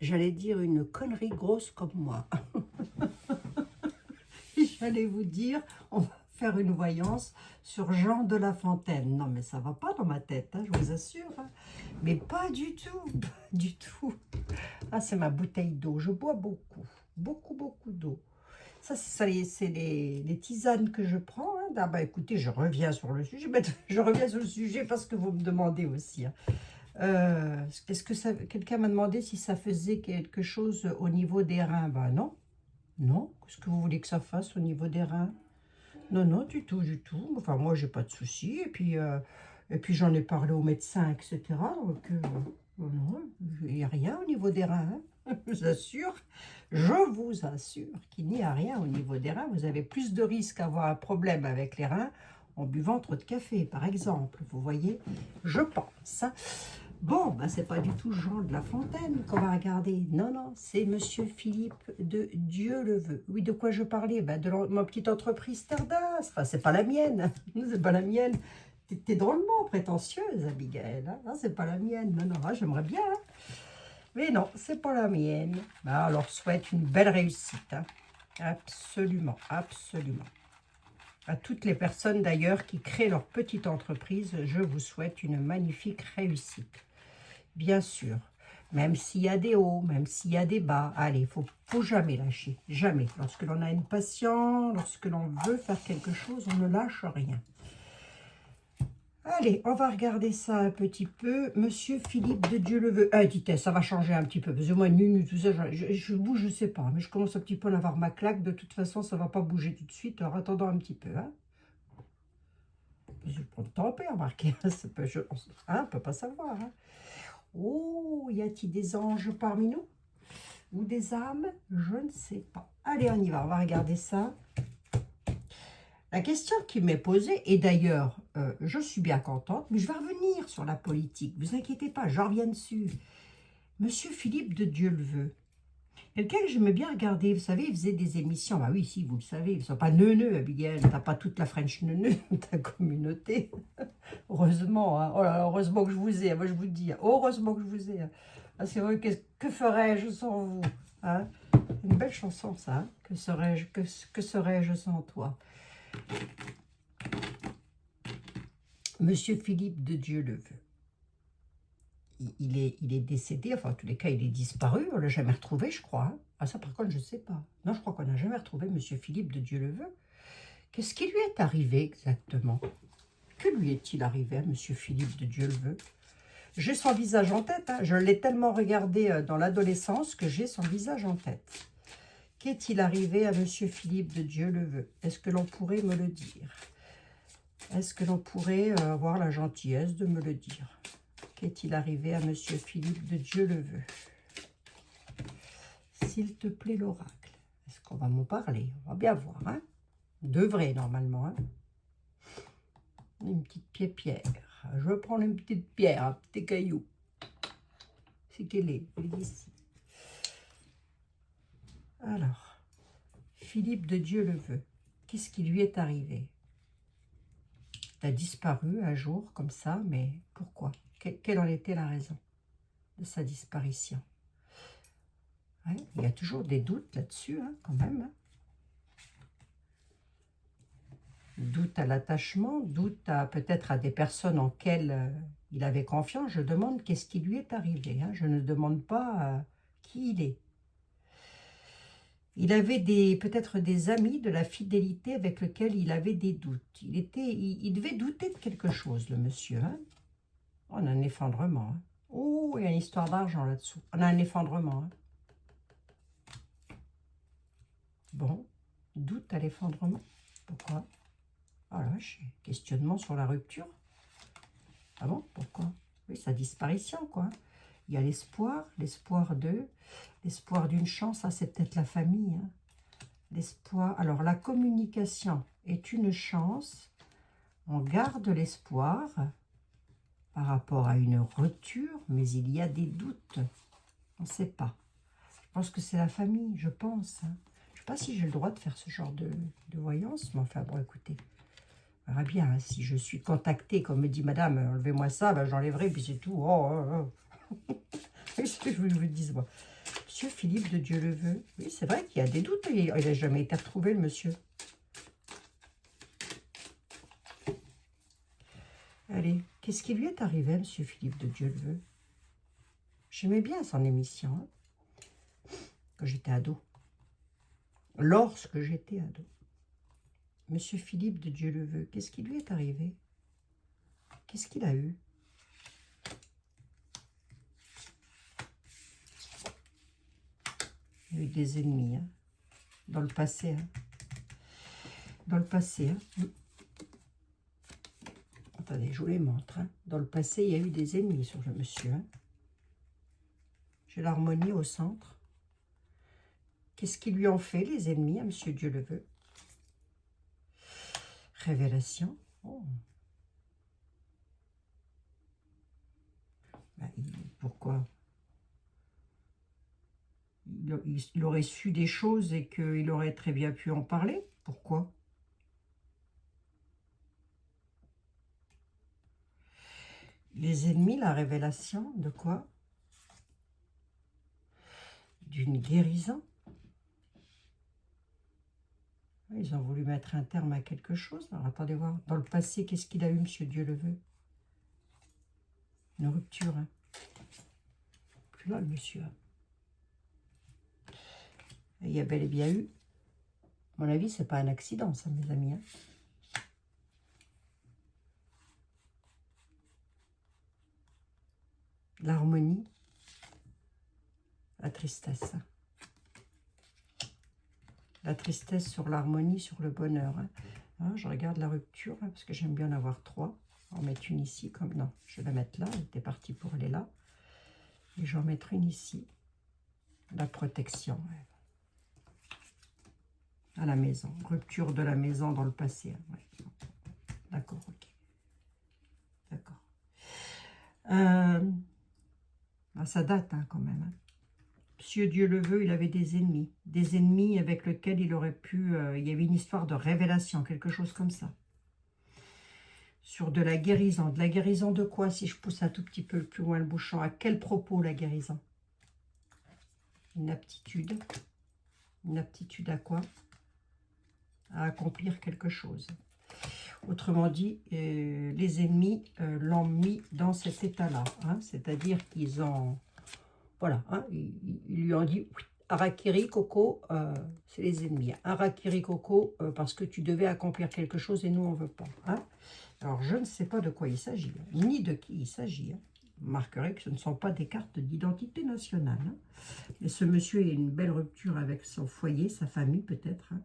j'allais dire une connerie grosse comme moi. J'allais vous dire, on va faire une voyance sur Jean de La Fontaine. Non, mais ça va pas dans ma tête, hein, je vous assure. Hein. Mais pas du tout, pas du tout. Ah, c'est ma bouteille d'eau. Je bois beaucoup, beaucoup d'eau. Ça, c'est les tisanes que je prends. Hein. Ah, bah, écoutez, je reviens sur le sujet. Je reviens sur le sujet parce que vous me demandez aussi. Hein. Est-ce que ça, quelqu'un m'a demandé si ça faisait quelque chose au niveau des reins? Ben non, non. Qu'est-ce que vous voulez que ça fasse au niveau des reins? Non, non, du tout, du tout. Enfin, moi, j'ai pas de soucis. Et puis j'en ai parlé au médecin, etc. Donc, non, il n'y a rien au niveau des reins. Hein. Je vous assure qu'il n'y a rien au niveau des reins. Vous avez plus de risques d'avoir un problème avec les reins en buvant trop de café, par exemple. Vous voyez, je pense. Hein. Bon, ben, c'est pas du tout Jean de La Fontaine qu'on va regarder. Non, non, c'est Monsieur Philippe de Dieu-le-Veut. Oui, de quoi je parlais? Ben, de ma petite entreprise Stardust. Enfin, c'est pas la mienne. C'est pas la mienne. T'es drôlement prétentieuse, Abigail. Hein. Non, c'est pas la mienne. Non, non, j'aimerais bien. Hein. Mais non, c'est pas la mienne. Ben, alors, souhaite une belle réussite. Hein. Absolument, absolument. À toutes les personnes d'ailleurs qui créent leur petite entreprise, je vous souhaite une magnifique réussite. Bien sûr, même s'il y a des hauts, même s'il y a des bas, allez, faut jamais lâcher, jamais. Lorsque l'on a une passion, lorsque l'on veut faire quelque chose, on ne lâche rien. Allez, on va regarder ça un petit peu. Monsieur Philippe de Dieu-le-Veut. Ah, dites, ça va changer un petit peu. Parce que moi, nul, tout ça, je bouge, je sais pas. Mais je commence un petit peu à avoir ma claque. De toute façon, ça va pas bouger tout de suite. Alors, attendons un petit peu. Hein. Je prends le temps à perdre, remarquez. On ne peut pas savoir. Hein. Oh, y a-t-il des anges parmi nous? Ou des âmes? Je ne sais pas. Allez, on y va. On va regarder ça. La question qui m'est posée, et d'ailleurs, je suis bien contente, mais je vais revenir sur la politique. Ne vous inquiétez pas, j'en reviens dessus. Monsieur Philippe de Dieu-le-Veut. Quelqu'un que j'aimais bien regarder, vous savez, il faisait des émissions. Bah oui, si, vous le savez, ils ne sont pas neuneux, Abigail. T'as pas toute la French neuneu de ta communauté. Heureusement, hein. Oh là là, heureusement que je vous ai. Moi, je vous le dis, heureusement que je vous ai. Ah, c'est vrai, que ferais-je sans vous? Hein, une belle chanson, ça. Hein. Que serais-je sans toi? Monsieur Philippe de Dieu-le-Veut. Il est décédé, enfin, en tous les cas, il est disparu. On ne l'a jamais retrouvé, je crois. Hein. Ah, ça, par contre, je ne sais pas. Non, je crois qu'on n'a jamais retrouvé Monsieur Philippe de Dieu-le-Veut. Qu'est-ce qui lui est arrivé exactement? Que lui est-il arrivé à Monsieur Philippe de Dieu-le-Veut? J'ai son visage en tête. Hein. Je l'ai tellement regardé dans l'adolescence que j'ai son visage en tête. Qu'est-il arrivé à Monsieur Philippe de Dieu-le-Veut? Est-ce que l'on pourrait me le dire? Est-ce que l'on pourrait avoir la gentillesse de me le dire? Qu'est-il arrivé à Monsieur Philippe de Dieu-le-Veut? S'il te plaît, l'oracle. Est-ce qu'on va m'en parler? On va bien voir. Hein? Devrait, normalement. Hein? Une petite pierre. Je vais prendre une petite pierre, un petit caillou. C'est qu'elle est. Elle est ici. Alors, Philippe de Dieu-le-Veut. Qu'est-ce qui lui est arrivé? Il a disparu un jour comme ça, mais pourquoi? Quelle en était la raison de sa disparition? Ouais, il y a toujours des doutes là-dessus, hein, quand même. Hein. Doute à l'attachement, doute à peut-être à des personnes en quelles il avait confiance. Je demande qu'est-ce qui lui est arrivé. Hein. Je ne demande pas qui il est. Il avait peut-être des amis de la fidélité avec lesquels il avait des doutes. Il devait douter de quelque chose, le monsieur. Hein. On a un effondrement. Hein. Oh, il y a une histoire d'argent là-dessous. On a un effondrement. Hein. Bon, doute à l'effondrement. Pourquoi? Voilà, questionnement sur la rupture. Ah bon, pourquoi? Oui, sa disparition, quoi. Il y a l'espoir l'espoir d'une chance, ça c'est peut-être la famille. Hein. L'espoir, alors la communication est une chance. On garde l'espoir par rapport à une rupture, mais il y a des doutes. On ne sait pas. Je pense que c'est la famille, je pense. Hein. Je ne sais pas si j'ai le droit de faire ce genre de voyance, mais enfin, bon, écoutez. On verra bien, hein, si je suis contactée, comme me dit madame, enlevez-moi ça, ben, j'enlèverai, puis c'est tout. Oh, oh, oh. Qu'est-ce que je vous le dise, moi? Monsieur Philippe de Dieu le veut. Oui, c'est vrai qu'il y a des doutes. Il n'a jamais été retrouvé, le monsieur. Allez, qu'est-ce qui lui est arrivé, monsieur Philippe de Dieu le veut? J'aimais bien son émission, hein, quand j'étais ado. Lorsque j'étais ado. Monsieur Philippe de Dieu le veut, qu'est-ce qui lui est arrivé? Qu'est-ce qu'il a eu? Il y a eu des ennemis, hein, dans le passé. Hein. Dans le passé. Hein. Attendez, je vous les montre. Hein. Dans le passé, il y a eu des ennemis sur le monsieur. Hein. J'ai l'harmonie au centre. Qu'est-ce qu'ils lui ont fait, les ennemis, à monsieur Dieu le veut? Révélation. Oh. Ben, pourquoi? Il aurait su des choses et qu'il aurait très bien pu en parler. Pourquoi? Les ennemis, la révélation, de quoi? D'une guérison. Ils ont voulu mettre un terme à quelque chose. Alors, attendez voir. Dans le passé, qu'est-ce qu'il a eu, monsieur Dieu le veut? Une rupture. Hein. Plus là, le monsieur. Et il y a bel et bien eu. À mon avis, c'est pas un accident, ça, mes amis. Hein. L'harmonie. La tristesse. La tristesse sur l'harmonie, sur le bonheur. Hein. Hein, je regarde la rupture, hein, parce que j'aime bien en avoir 3. On va en mettre une ici, comme non, je vais la mettre là, elle était partie pour aller là. Et je vais en mettre une ici. La protection. Ouais. À la maison. Rupture de la maison dans le passé. Hein. Ouais. D'accord, ok. D'accord. Ça date hein, quand même. Hein. Monsieur Dieu le veut, il avait des ennemis. Des ennemis avec lesquels il aurait pu... il y avait une histoire de révélation, quelque chose comme ça. Sur de la guérison. De la guérison de quoi, si je pousse un tout petit peu plus loin le bouchon? À quel propos la guérison? Une aptitude. Une aptitude à quoi? À accomplir quelque chose. Autrement dit, les ennemis l'ont mis dans cet état-là. Hein, c'est-à-dire qu'ils ont... Voilà, hein, ils lui ont dit, Harakiri Coco, c'est les ennemis. Harakiri Coco, parce que tu devais accomplir quelque chose et nous, on ne veut pas. Hein. Alors, je ne sais pas de quoi il s'agit, hein, ni de qui il s'agit. Hein. Vous remarquerez que ce ne sont pas des cartes d'identité nationale. Hein. Et ce monsieur a une belle rupture avec son foyer, sa famille peut-être. Hein.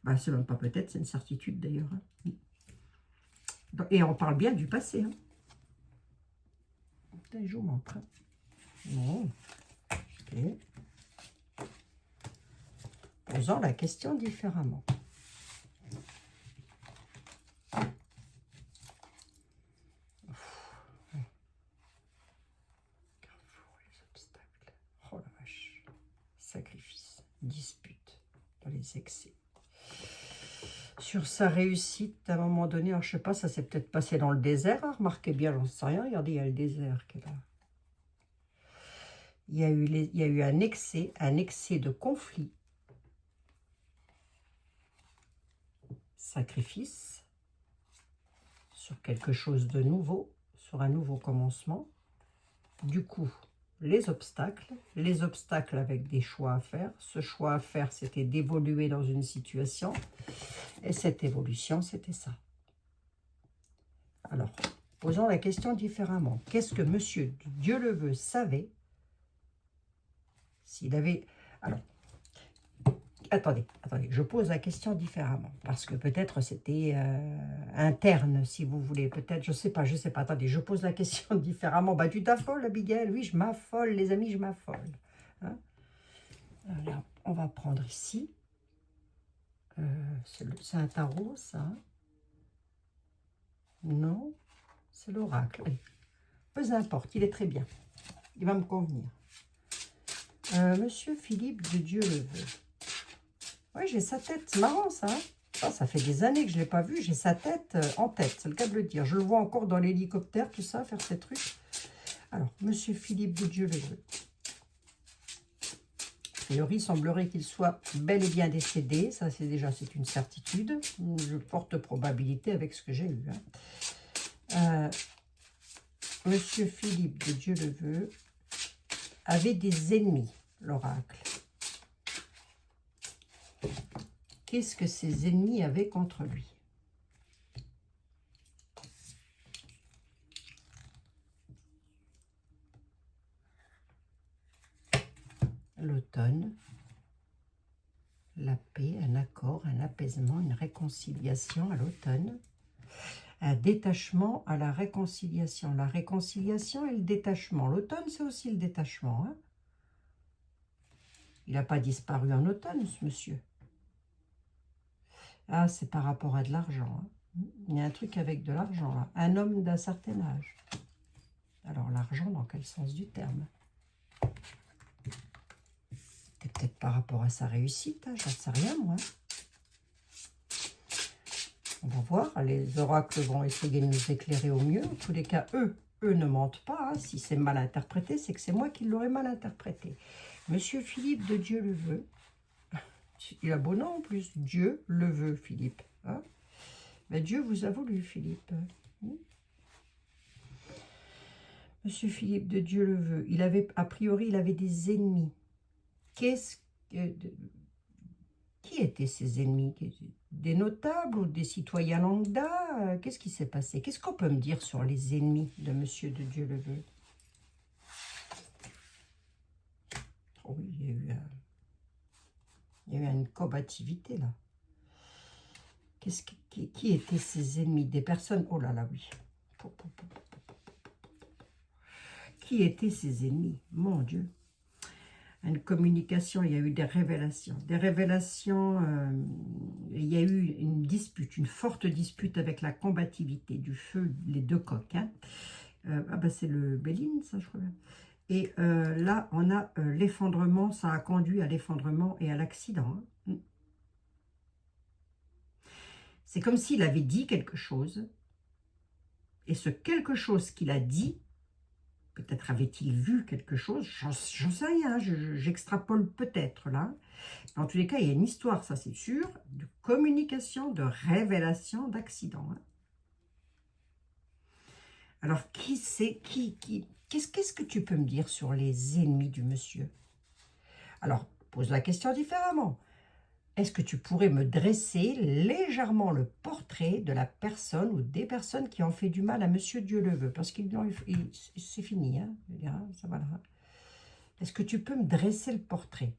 Ben, c'est même pas peut-être, c'est une certitude d'ailleurs. Hein. Et on parle bien du passé. Hein. Je vous montre. Hein. Bon. Okay. Posons la question différemment. Carrefour, les obstacles. Oh la vache. Sacrifice, dispute dans les excès. Sur sa réussite, à un moment donné, alors je sais pas, ça s'est peut-être passé dans le désert. Hein, remarquez bien, j'en sais rien. Regardez, il y a le désert qui est là. Il y a eu un excès de conflit. Sacrifice sur quelque chose de nouveau, sur un nouveau commencement. Du coup, les obstacles avec des choix à faire. Ce choix à faire, c'était d'évoluer dans une situation. Et cette évolution, c'était ça. Alors, posons la question différemment. Qu'est-ce que monsieur Dieu le veut savait s'il avait... Alors, attendez, je pose la question différemment. Parce que peut-être c'était interne, si vous voulez. Peut-être, je sais pas. Attendez, je pose la question différemment. Bah, tu t'affoles, Abigail? Oui, je m'affole, les amis, je m'affole. Hein? Alors, on va prendre ici. C'est un tarot, ça. Non, c'est l'oracle. Peu importe, il est très bien. Il va me convenir. Monsieur Philippe de Dieu le veut. Oui, j'ai sa tête. C'est marrant, ça. Hein, ça fait des années que je ne l'ai pas vu. J'ai sa tête en tête, c'est le cas de le dire. Je le vois encore dans l'hélicoptère, tout ça, faire ces trucs. Alors, monsieur Philippe de Dieu le veut. priori, il semblerait qu'il soit bel et bien décédé. Ça, c'est une certitude. Une forte probabilité avec ce que j'ai eu. Monsieur Philippe, de Dieu le veut, avait des ennemis, l'oracle. Qu'est-ce que ses ennemis avaient contre lui? L'automne, la paix, un accord, un apaisement, une réconciliation à l'automne, un détachement à la réconciliation et le détachement. L'automne, c'est aussi le détachement. Hein. Il n'a pas disparu en automne, ce monsieur. Ah, c'est par rapport à de l'argent. Hein. Il y a un truc avec de l'argent, là. Un homme d'un certain âge. Alors, l'argent, dans quel sens du terme? C'est peut-être par rapport à sa réussite, hein, j'en sais rien, moi. On va voir, les oracles vont essayer de nous éclairer au mieux. En tous les cas, eux ne mentent pas. Hein. Si c'est mal interprété, c'est que c'est moi qui l'aurais mal interprété. Monsieur Philippe, de Dieu le veut. Il a beau nom en plus, Dieu le veut, Philippe. Hein. Ben, Dieu vous a voulu, Philippe. Monsieur Philippe, de Dieu le veut. Il avait, a priori, il avait des ennemis. Qu'est-ce que... Qui étaient ses ennemis? Des notables ou des citoyens lambda? Qu'est-ce qui s'est passé? Qu'est-ce qu'on peut me dire sur les ennemis de Monsieur de Dieu le veut? Oh, il y a eu une combativité là. Qui étaient ses ennemis? Des personnes... Oh là là, oui. Qui étaient ses ennemis? Mon Dieu. Une communication, il y a eu des révélations. Des révélations, il y a eu une dispute, une forte dispute avec la combativité du feu, les deux coqs. Hein. Ah ben c'est le Béline, ça je crois. Et là, on a l'effondrement, ça a conduit à l'effondrement et à l'accident. Hein. C'est comme s'il avait dit quelque chose, et ce quelque chose qu'il a dit, peut-être avait-il vu quelque chose, j'en sais rien, j'extrapole peut-être là. En tous les cas, il y a une histoire, ça c'est sûr, de communication, de révélation, d'accident. Hein. Alors, qu'est-ce que tu peux me dire sur les ennemis du monsieur? Alors, pose la question différemment. Est-ce que tu pourrais me dresser légèrement le portrait de la personne ou des personnes qui ont fait du mal à Monsieur Dieu le veut? Parce que c'est fini, hein, ça va là. Est-ce que tu peux me dresser le portrait?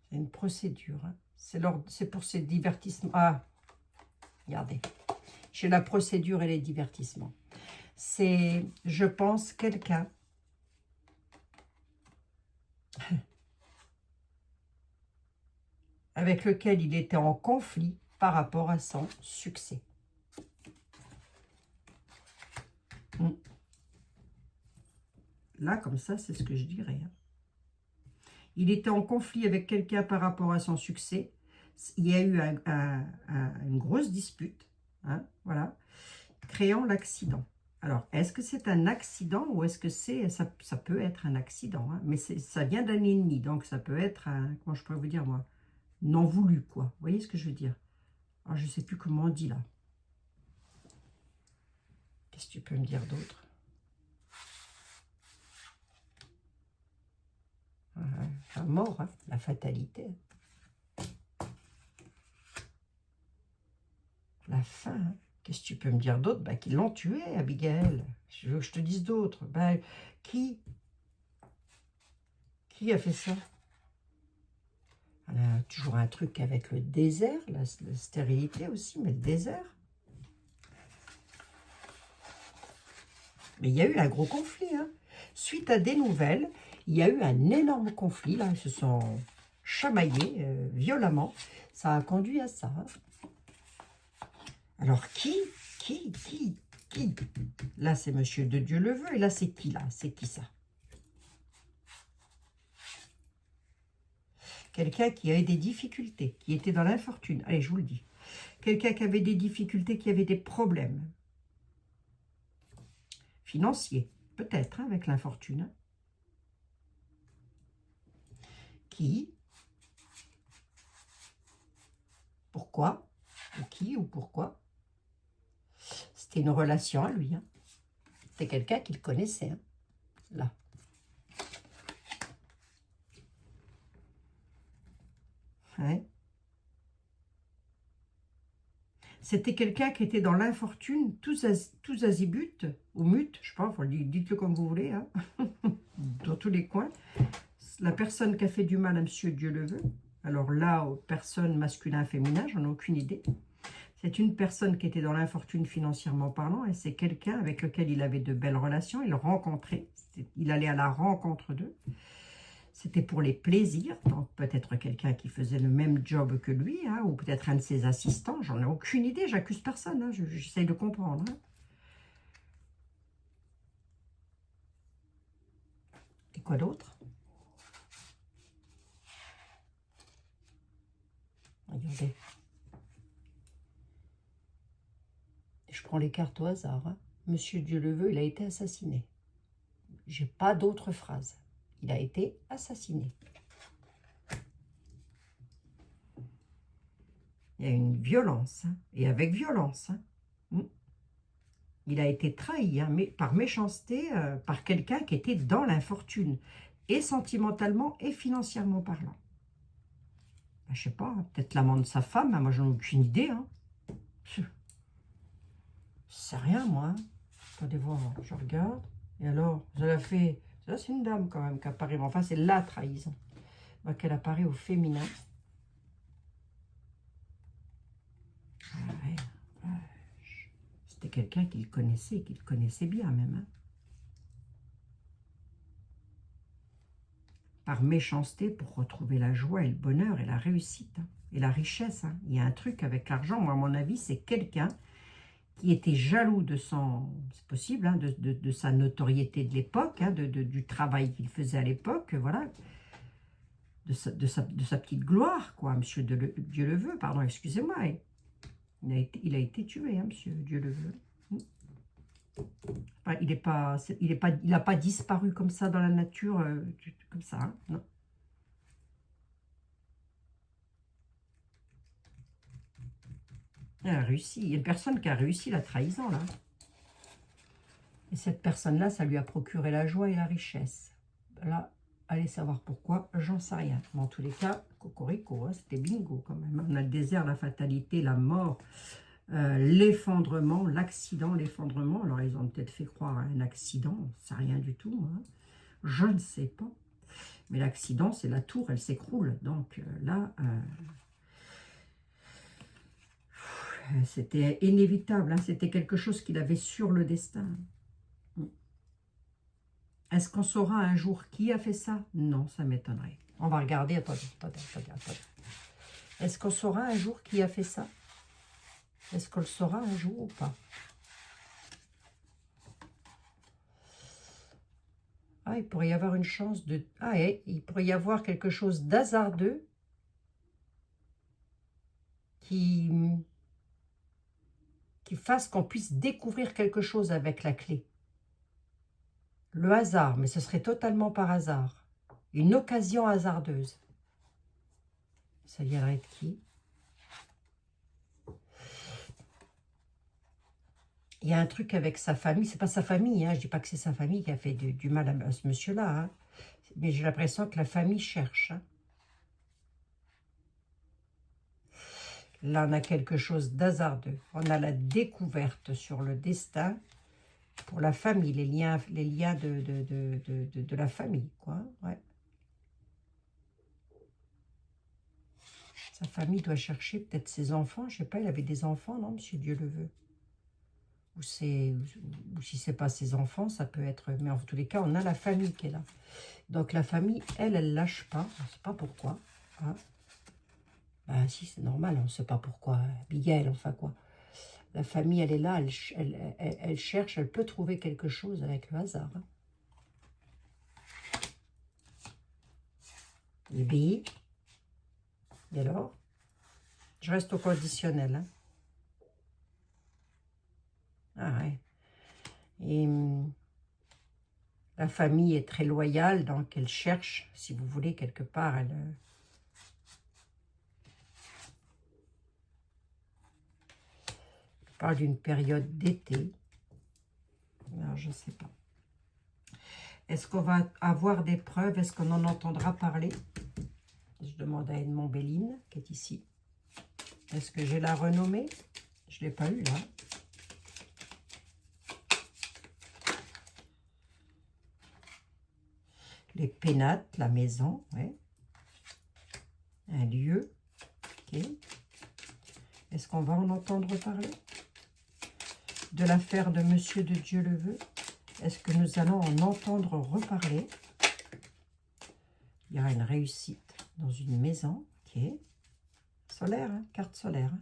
C'est une procédure. Hein. C'est pour ces divertissements. Ah, regardez. J'ai la procédure et les divertissements. C'est, je pense, quelqu'un avec lequel il était en conflit par rapport à son succès. Là, comme ça, c'est ce que je dirais. Hein. Il était en conflit avec quelqu'un par rapport à son succès. Il y a eu une grosse dispute, hein, voilà, créant l'accident. Alors, est-ce que c'est un accident ou est-ce que ça peut être un accident, hein, mais ça vient d'un ennemi, donc ça peut être, comment je pourrais vous dire, moi, non voulu, quoi. Vous voyez ce que je veux dire? Alors, je ne sais plus comment on dit, là. Qu'est-ce que tu peux me dire d'autre? La mort, hein, la fatalité. La fin, hein. Qu'est-ce que tu peux me dire d'autre? Bah, qu'ils l'ont tué, Abigail. Je veux que je te dise d'autres. Bah, qui a fait ça? On a toujours un truc avec le désert, la stérilité aussi, mais le désert. Mais il y a eu un gros conflit. Hein. Suite à des nouvelles, il y a eu un énorme conflit. Là, ils se sont chamaillés violemment. Ça a conduit à ça. Hein. Alors, qui? Là, c'est Monsieur de Dieu le veut. Et là, c'est qui, là? C'est qui, ça? Quelqu'un qui avait des difficultés, qui était dans l'infortune. Allez, je vous le dis. Quelqu'un qui avait des difficultés, qui avait des problèmes financiers. peut-être, hein, avec l'infortune, hein, qui, pourquoi, ou qui ou pourquoi, c'était une relation à lui, hein. C'était quelqu'un qu'il connaissait, hein, là. Ouais. C'était quelqu'un qui était dans l'infortune, tous azimuts, ou mut, je sais pas, dites-le comme vous voulez, hein, dans tous les coins. La personne qui a fait du mal à Monsieur Dieu le veut, alors là, aux personnes masculines, féminines, j'en ai aucune idée. C'est une personne qui était dans l'infortune financièrement parlant, et c'est quelqu'un avec lequel il avait de belles relations, il le rencontrait, il allait à la rencontre d'eux. C'était pour les plaisirs, donc peut-être quelqu'un qui faisait le même job que lui, hein, ou peut-être un de ses assistants, j'en ai aucune idée, j'accuse personne, hein, j'essaye de comprendre. Hein. Et quoi d'autre? Regardez. Je prends les cartes au hasard. Hein. Monsieur Dieu le veut, il a été assassiné. J'ai pas d'autre phrase. Il a été assassiné. Il y a une violence, hein, et avec violence. Hein. Il a été trahi, hein, mais par méchanceté, par quelqu'un qui était dans l'infortune, et sentimentalement et financièrement parlant. Ben, je sais pas, hein, peut-être l'amant de sa femme, hein, moi j'en ai aucune idée. Hein. Je sais rien, moi. Hein. Attendez voir, je regarde. Et alors, je l'ai fait. Ça, c'est une dame quand même qui apparaît. Enfin, c'est la trahison. Qu'elle apparaît au féminin. Ah ouais, ouais. C'était quelqu'un qu'il connaissait bien même. Hein. Par méchanceté pour retrouver la joie et le bonheur et la réussite. Hein, et la richesse. Hein. Il y a un truc avec l'argent, moi à mon avis, c'est quelqu'un qui était jaloux de son, c'est possible, hein, de sa notoriété de l'époque, hein, du travail qu'il faisait à l'époque, voilà, de sa petite gloire, quoi, Monsieur Dieu le veut, pardon, excusez-moi. Il a été tué, hein, Monsieur Dieu le veut. Enfin, il n'a pas disparu comme ça dans la nature, comme ça, hein, non. Il a réussi. Il y a une personne qui a réussi la trahison, là. Et cette personne-là, ça lui a procuré la joie et la richesse. Là, allez savoir pourquoi, j'en sais rien. Mais en tous les cas, cocorico, hein, c'était bingo quand même. On a le désert, la fatalité, la mort, l'effondrement, l'accident, l'effondrement. Alors, ils ont peut-être fait croire à un accident, c'est rien du tout. Hein. Je ne sais pas. Mais l'accident, c'est la tour, elle s'écroule. Donc là, c'était inévitable. Hein. C'était quelque chose qu'il avait sur le destin. Est-ce qu'on saura un jour qui a fait ça? Non, ça m'étonnerait. On va regarder. Attendez. Est-ce qu'on saura un jour qui a fait ça? Est-ce qu'on le saura un jour ou pas? Ah, il pourrait y avoir une chance de... Ah, il pourrait y avoir quelque chose d'hasardeux qui fasse qu'on puisse découvrir quelque chose avec la clé. Le hasard, mais ce serait totalement par hasard. Une occasion hasardeuse. Ça viendrait de qui? Il y a un truc avec sa famille. C'est pas sa famille, hein. Je dis pas que c'est sa famille qui a fait du mal à ce monsieur-là. Hein. Mais j'ai l'impression que la famille cherche. Hein. Là, on a quelque chose d'hasardeux. On a la découverte sur le destin pour la famille, les liens de la famille, quoi. Ouais. Sa famille doit chercher peut-être ses enfants. Je sais pas, il avait des enfants, non, Monsieur Dieu le veut. Ou si c'est pas ses enfants, ça peut être... Mais en tous les cas, on a la famille qui est là. Donc la famille, elle lâche pas. On ne sait pas pourquoi. Hein. Ben si, c'est normal, on ne sait pas pourquoi. Abigail, enfin quoi. La famille, elle est là, elle cherche, elle peut trouver quelque chose avec le hasard. Hein. Les billes. Et alors, je reste au conditionnel. Hein. Ah ouais. Et La famille est très loyale, donc elle cherche, si vous voulez, quelque part, elle parle d'une période d'été. Alors, je ne sais pas. Est-ce qu'on va avoir des preuves? Est-ce qu'on en entendra parler? Je demande à Edmond Béline, qui est ici. Est-ce que j'ai la renommée? Je ne l'ai pas eu, là. Les pénates, la maison, ouais. Un lieu, ok. Est-ce qu'on va en entendre parler? De l'affaire de Monsieur de Dieu le veut. Est-ce que nous allons en entendre reparler? Il y aura une réussite dans une maison, ok. Solaire, hein, carte solaire. Hein.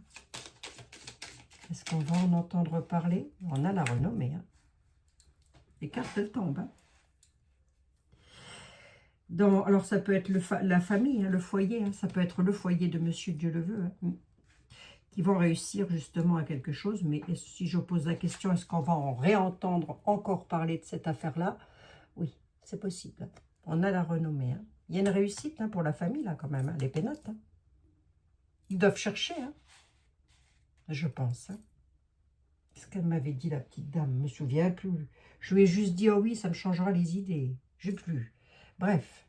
Est-ce qu'on va en entendre parler? On a la renommée. Hein. Les cartes, elles tombent. Hein. Alors, ça peut être la famille, hein, le foyer. Hein, ça peut être le foyer de Monsieur Dieu le veut. Hein, qui vont réussir justement à quelque chose. Mais si je pose la question, est-ce qu'on va en réentendre encore parler de cette affaire-là? Oui, c'est possible. Hein. On a la renommée. Hein. Il y a une réussite hein, pour la famille, là, quand même. Hein, les pénates. Hein. Ils doivent chercher, hein, je pense. Hein. Qu'est-ce qu'elle m'avait dit, la petite dame? Je ne me souviens plus. Je lui ai juste dit, oh oui, ça me changera les idées. Je ne sais plus. Bref.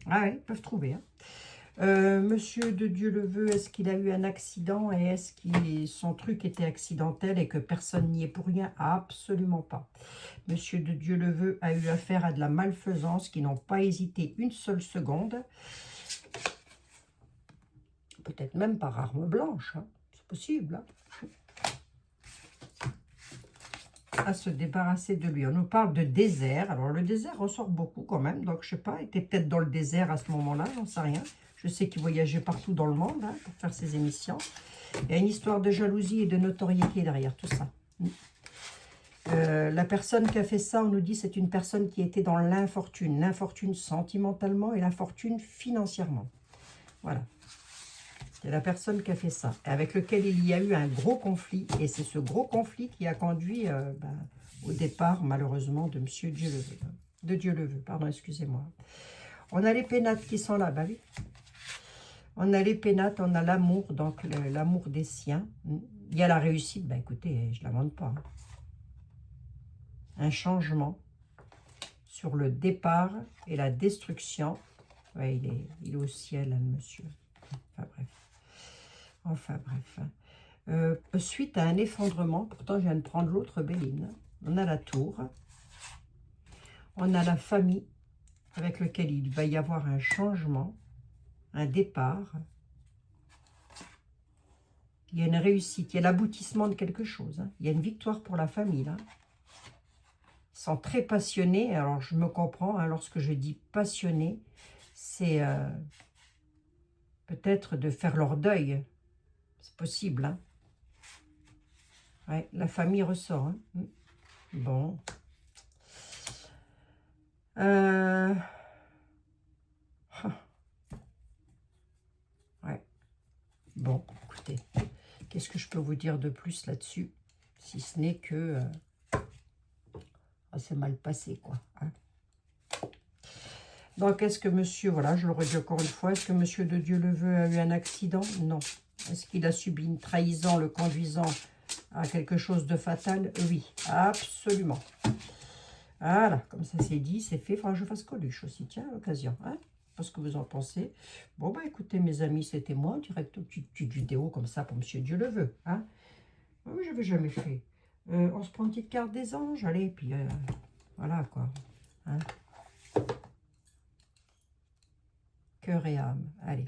Ah oui, ils peuvent trouver. Hein. Monsieur de Dieu le veut, est-ce qu'il a eu un accident et est-ce que son truc était accidentel et que personne n'y est pour rien? Absolument pas. Monsieur de Dieu le veut a eu affaire à de la malfaisance qui n'ont pas hésité une seule seconde. Peut-être même par arme blanche. Hein. C'est possible. Hein. À se débarrasser de lui. On nous parle de désert. Alors, le désert ressort beaucoup quand même. Donc, je sais pas, il était peut-être dans le désert à ce moment-là, j'en sais rien. Je sais qu'il voyageait partout dans le monde hein, pour faire ses émissions. Il y a une histoire de jalousie et de notoriété derrière tout ça. La personne qui a fait ça, on nous dit, c'est une personne qui était dans l'infortune. L'infortune sentimentalement et l'infortune financièrement. Voilà. C'est la personne qui a fait ça, avec lequel il y a eu un gros conflit. Et c'est ce gros conflit qui a conduit au départ, malheureusement, de Monsieur Dieu le veut. De Dieu le veut, pardon, excusez-moi. On a les pénates qui sont là, bah oui. On a les pénates, on a l'amour, donc l'amour des siens. Il y a la réussite, bah écoutez, je ne la demande pas. Hein. Un changement sur le départ et la destruction. Ouais, il est au ciel, hein, le monsieur. Enfin bref. Suite à un effondrement, pourtant je viens de prendre l'autre Béline, on a la tour, on a la famille avec laquelle il va y avoir un changement, un départ, il y a une réussite, il y a l'aboutissement de quelque chose, hein. Il y a une victoire pour la famille là. Ils sont très passionnés, alors je me comprends, hein, lorsque je dis passionnés, c'est peut-être de faire leur deuil. C'est possible, hein. Ouais, la famille ressort. Hein. Bon. Ouais. Bon, écoutez. Qu'est-ce que je peux vous dire de plus là-dessus? Si ce n'est que... c'est mal passé, quoi. Hein. Donc, est-ce que monsieur... Voilà, je le redis encore une fois. Est-ce que monsieur de Dieu le veut a eu un accident? Non. Est-ce qu'il a subi une trahison le conduisant à quelque chose de fatal? Oui, absolument. Voilà, comme ça c'est dit, c'est fait. Il faudra que je fasse Coluche aussi, tiens, à l'occasion. Hein, parce que vous en pensez. Bon, bah écoutez, mes amis, c'était moi, direct une petite vidéo comme ça pour monsieur Dieu le veut. Hein. Oui, je n'avais jamais fait. On se prend une petite carte des anges, allez, puis voilà, quoi. Hein. Cœur et âme, allez.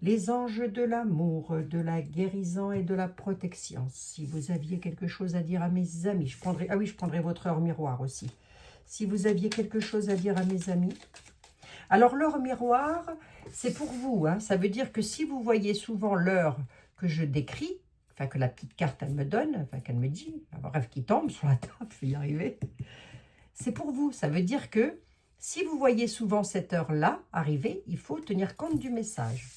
Les anges de l'amour, de la guérison et de la protection. Si vous aviez quelque chose à dire à mes amis, je prendrai... Ah oui, je prendrai votre heure miroir aussi. Si vous aviez quelque chose à dire à mes amis. Alors, l'heure miroir, c'est pour vous. Hein. Ça veut dire que si vous voyez souvent l'heure que je décris, enfin que la petite carte, elle me donne, enfin qu'elle me dit, bref, qui tombe sur la table, je vais y arriver, c'est pour vous. Ça veut dire que si vous voyez souvent cette heure-là arriver, il faut tenir compte du message.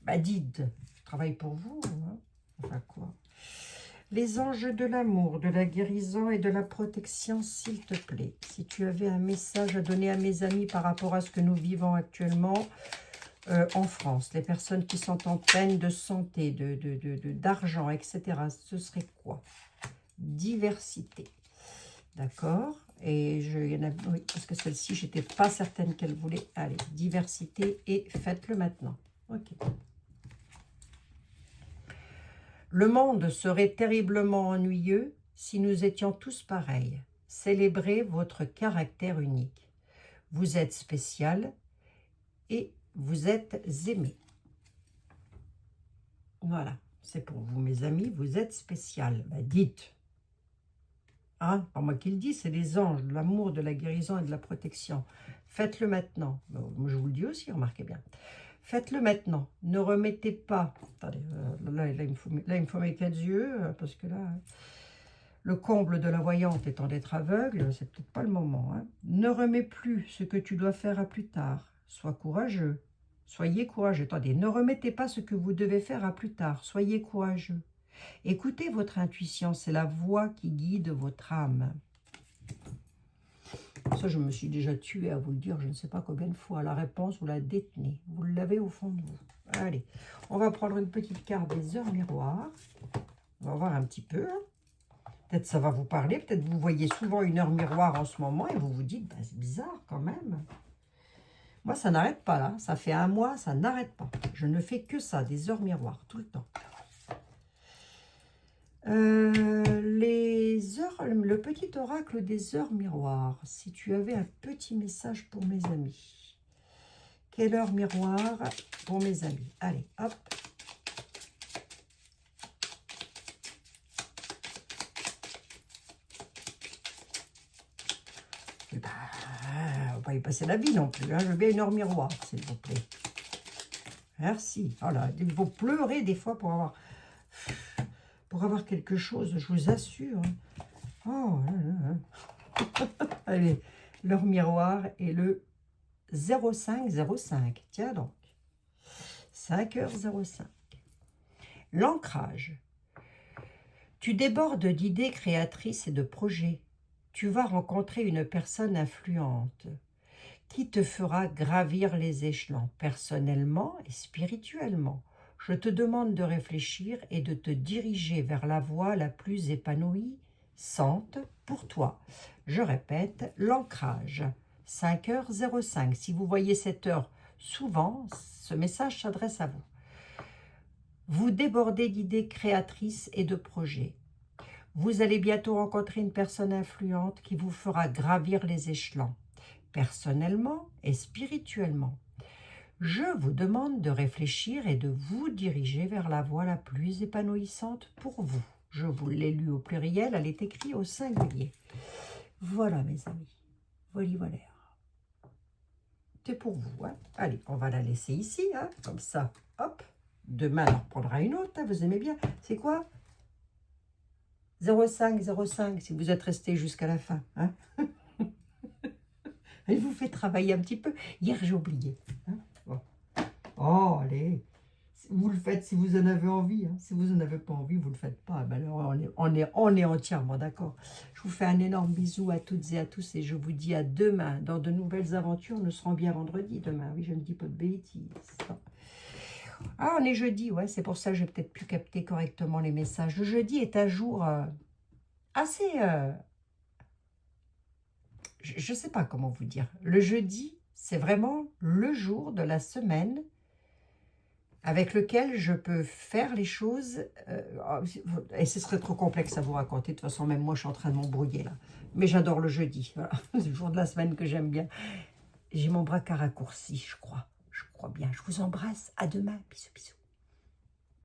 Bah dites, je travaille pour vous. Hein. Enfin quoi. Les anges de l'amour, de la guérison et de la protection, s'il te plaît. Si tu avais un message à donner à mes amis par rapport à ce que nous vivons actuellement en France, les personnes qui sont en peine de santé, d'argent, etc., ce serait quoi? Diversité. D'accord? Et il y en a, oui, parce que celle-ci, je n'étais pas certaine qu'elle voulait. Allez, diversité et faites-le maintenant. Ok. Le monde serait terriblement ennuyeux si nous étions tous pareils. Célébrez votre caractère unique. Vous êtes spécial et vous êtes aimé. Voilà, c'est pour vous mes amis, vous êtes spécial. Ben, dites. Hein, pas moi qui le dis, c'est les anges, de l'amour, de la guérison et de la protection. Faites-le maintenant. Bon, je vous le dis aussi, remarquez bien. Faites-le maintenant. Ne remettez pas... Attendez, là, il me faut mes 4 yeux, parce que là, le comble de la voyante étant d'être aveugle, c'est peut-être pas le moment. Hein. Ne remets plus ce que tu dois faire à plus tard. Sois courageux. Soyez courageux. Attendez, ne remettez pas ce que vous devez faire à plus tard. Soyez courageux. Écoutez votre intuition, c'est la voix qui guide votre âme. Ça, je me suis déjà tuée à vous le dire, je ne sais pas combien de fois. La réponse, vous la détenez. Vous l'avez au fond de vous. Allez, on va prendre une petite carte des heures miroirs. On va voir un petit peu. Peut-être ça va vous parler. Peut-être vous voyez souvent une heure miroir en ce moment et vous vous dites, bah, c'est bizarre quand même. Moi, ça n'arrête pas là. Ça fait 1 mois, ça n'arrête pas. Je ne fais que ça, des heures miroirs, tout le temps. Les heures, le petit oracle des heures miroirs. Si tu avais un petit message pour mes amis. Quelle heure miroir pour mes amis? Allez, hop. Bah, on va pas y passer la vie non plus. Hein. Je veux bien une heure miroir, s'il vous plaît. Merci. Voilà, il faut pleurer des fois pour avoir quelque chose, je vous assure. Oh là là. Allez, l'heure miroir est le 0505. Tiens donc. 5h05. L'ancrage. Tu débordes d'idées créatrices et de projets. Tu vas rencontrer une personne influente qui te fera gravir les échelons personnellement et spirituellement. Je te demande de réfléchir et de te diriger vers la voie la plus épanouissante pour toi. Je répète, l'ancrage, 5h05. Si vous voyez cette heure souvent, ce message s'adresse à vous. Vous débordez d'idées créatrices et de projets. Vous allez bientôt rencontrer une personne influente qui vous fera gravir les échelons, personnellement et spirituellement. Je vous demande de réfléchir et de vous diriger vers la voie la plus épanouissante pour vous. Je vous l'ai lu au pluriel, elle est écrite au singulier. Voilà mes amis, voilà. C'est pour vous. Hein. Allez, on va la laisser ici, hein, comme ça, hop. Demain, on reprendra une autre, hein, vous aimez bien. C'est quoi? 0505, si vous êtes resté jusqu'à la fin. Hein. Elle vous fait travailler un petit peu. Hier, j'ai oublié. Hein. Bon. Oh, allez. Vous le faites si vous en avez envie. Hein. Si vous n'en avez pas envie, vous ne le faites pas. Ben alors, on est entièrement d'accord. Je vous fais un énorme bisou à toutes et à tous et je vous dis à demain dans de nouvelles aventures. Nous serons bien vendredi demain. Oui, je ne dis pas de bêtises. Ah, on est jeudi, ouais, c'est pour ça que je n'ai peut-être plus capté correctement les messages. Le jeudi est un jour assez... je ne sais pas comment vous dire. Le jeudi, c'est vraiment le jour de la semaine avec lequel je peux faire les choses. Et ce serait trop complexe à vous raconter. De toute façon, même moi, je suis en train de m'embrouiller là. Mais j'adore le jeudi. Voilà. C'est le jour de la semaine que j'aime bien. J'ai mon bras raccourci, je crois. Je crois bien. Je vous embrasse. À demain. Bisous, bisous.